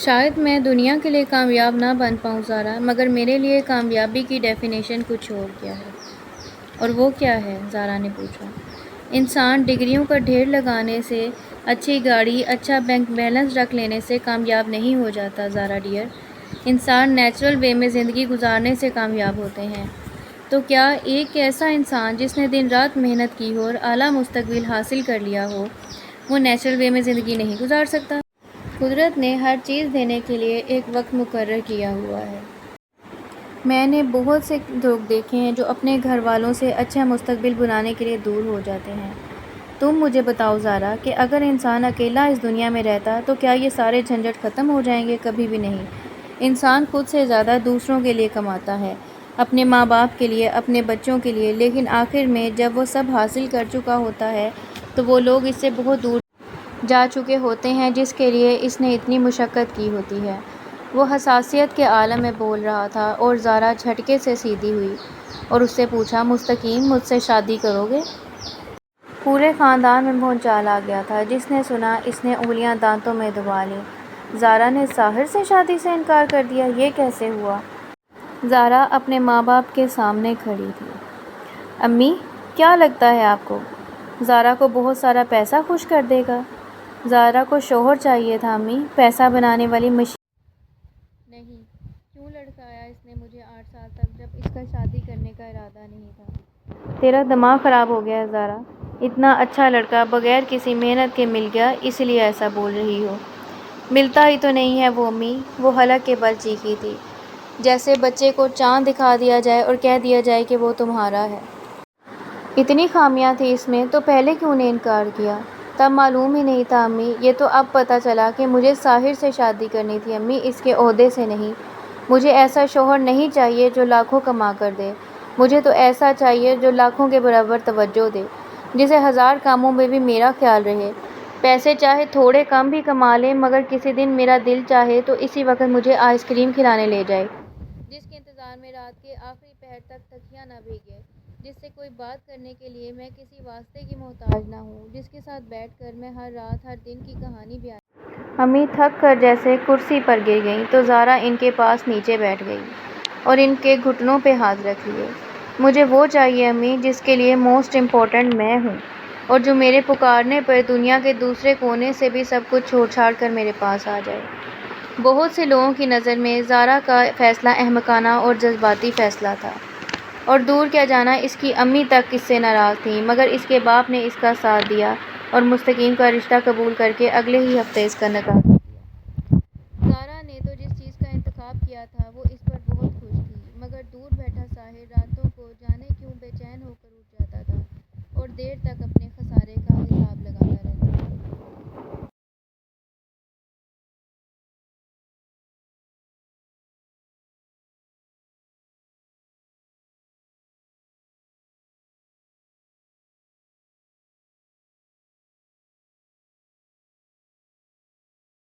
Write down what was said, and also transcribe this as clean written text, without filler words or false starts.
شاید میں دنیا کے لیے کامیاب نہ بن پاؤں زارا، مگر میرے لیے کامیابی کی ڈیفینیشن کچھ اور کیا ہے؟ اور وہ کیا ہے؟ زارا نے پوچھا۔ انسان ڈگریوں کا ڈھیر لگانے سے، اچھی گاڑی، اچھا بینک بیلنس رکھ لینے سے کامیاب نہیں ہو جاتا زارا ڈیئر۔ انسان نیچرل وے میں زندگی گزارنے سے کامیاب ہوتے ہیں۔ تو کیا ایک ایسا انسان جس نے دن رات محنت کی ہو اور اعلیٰ مستقبل حاصل کر لیا ہو، وہ نیچرل وے میں زندگی نہیں گزار سکتا؟ قدرت نے ہر چیز دینے کے لیے ایک وقت مقرر کیا ہوا ہے۔ میں نے بہت سے لوگ دیکھے ہیں جو اپنے گھر والوں سے اچھا مستقبل بنانے کے لیے دور ہو جاتے ہیں۔ تم مجھے بتاؤ زارا کہ اگر انسان اکیلا اس دنیا میں رہتا تو کیا یہ سارے جھنجھٹ ختم ہو جائیں گے؟ کبھی بھی نہیں۔ انسان خود سے زیادہ دوسروں کے لیے کماتا ہے، اپنے ماں باپ کے لیے، اپنے بچوں کے لیے، لیکن آخر میں جب وہ سب حاصل کر چکا ہوتا ہے تو وہ لوگ اس سے بہت دور جا چکے ہوتے ہیں جس کے لیے اس نے اتنی مشقت کی ہوتی ہے۔ وہ حساسیت کے عالم میں بول رہا تھا اور زارا جھٹکے سے سیدھی ہوئی اور اس سے پوچھا، مستقیم مجھ سے شادی کرو گے؟ پورے خاندان میں بھونچال آ گیا تھا۔ جس نے سنا اس نے انگلیاں دانتوں میں دبا لیں۔ زارا نے ساحر سے شادی سے انکار کر دیا؟ یہ کیسے ہوا؟ زارا اپنے ماں باپ کے سامنے کھڑی تھی۔ امی، کیا لگتا ہے آپ کو زارا کو بہت سارا پیسہ خوش کر دے گا؟ زارا کو شوہر چاہیے تھا امی، پیسہ بنانے والی مشین نہیں۔ کیوں لڑکایا اس نے مجھے 8 سال تک جب اس کا شادی کرنے کا ارادہ نہیں تھا؟ تیرا دماغ خراب ہو گیا ہے زارا، اتنا اچھا لڑکا بغیر کسی محنت کے مل گیا اس لیے ایسا بول رہی ہو؟ ملتا ہی تو نہیں ہے وہ امی، وہ حلق کے بل چیخی تھی، جیسے بچے کو چاند دکھا دیا جائے اور کہہ دیا جائے کہ وہ تمہارا ہے۔ اتنی خامیاں تھی اس میں تو پہلے کیوں نے انکار کیا؟ تب معلوم ہی نہیں تھا امی، یہ تو اب پتہ چلا کہ مجھے ساحر سے شادی کرنی تھی امی، اس کے عہدے سے نہیں۔ مجھے ایسا شوہر نہیں چاہیے جو لاکھوں کما کر دے، مجھے تو ایسا چاہیے جو لاکھوں کے برابر توجہ دے، جسے 1000 کاموں میں بھی میرا خیال رہے، پیسے چاہے تھوڑے کم بھی کما لے مگر کسی دن میرا دل چاہے تو اسی وقت مجھے آئس کریم کھلانے لے جائے، جس کے انتظار میں رات کے آخری پہر تک تکیہ نہ بھیگے، جس سے کوئی بات کرنے کے لیے میں کسی واسطے کی محتاج نہ ہوں، جس کے ساتھ بیٹھ کر میں ہر رات ہر دن کی کہانی بیان۔ امی تھک کر جیسے کرسی پر گر گئیں تو زارا ان کے پاس نیچے بیٹھ گئی اور ان کے گھٹنوں پہ ہاتھ رکھ لیے۔ مجھے وہ چاہیے امی جس کے لیے موسٹ امپورٹنٹ میں ہوں اور جو میرے پکارنے پر دنیا کے دوسرے کونے سے بھی سب کچھ چھوڑ چھاڑ کر میرے پاس آ جائے۔ بہت سے لوگوں کی نظر میں زارا کا فیصلہ احمقانہ اور جذباتی فیصلہ تھا، اور دور کیا جانا اس کی امی تک اس سے ناراض تھیں، مگر اس کے باپ نے اس کا ساتھ دیا اور مستقیم کا رشتہ قبول کر کے اگلے ہی ہفتے اس کا نکاح کر دیا۔ زارا نے تو جس چیز کا انتخاب کیا تھا وہ اس پر بہت خوش تھی، مگر دور بیٹھا ساحر راتوں کو جانے کیوں بے چین ہو کر اٹھ جاتا تھا اور دیر تک اپنے خسارے کا حساب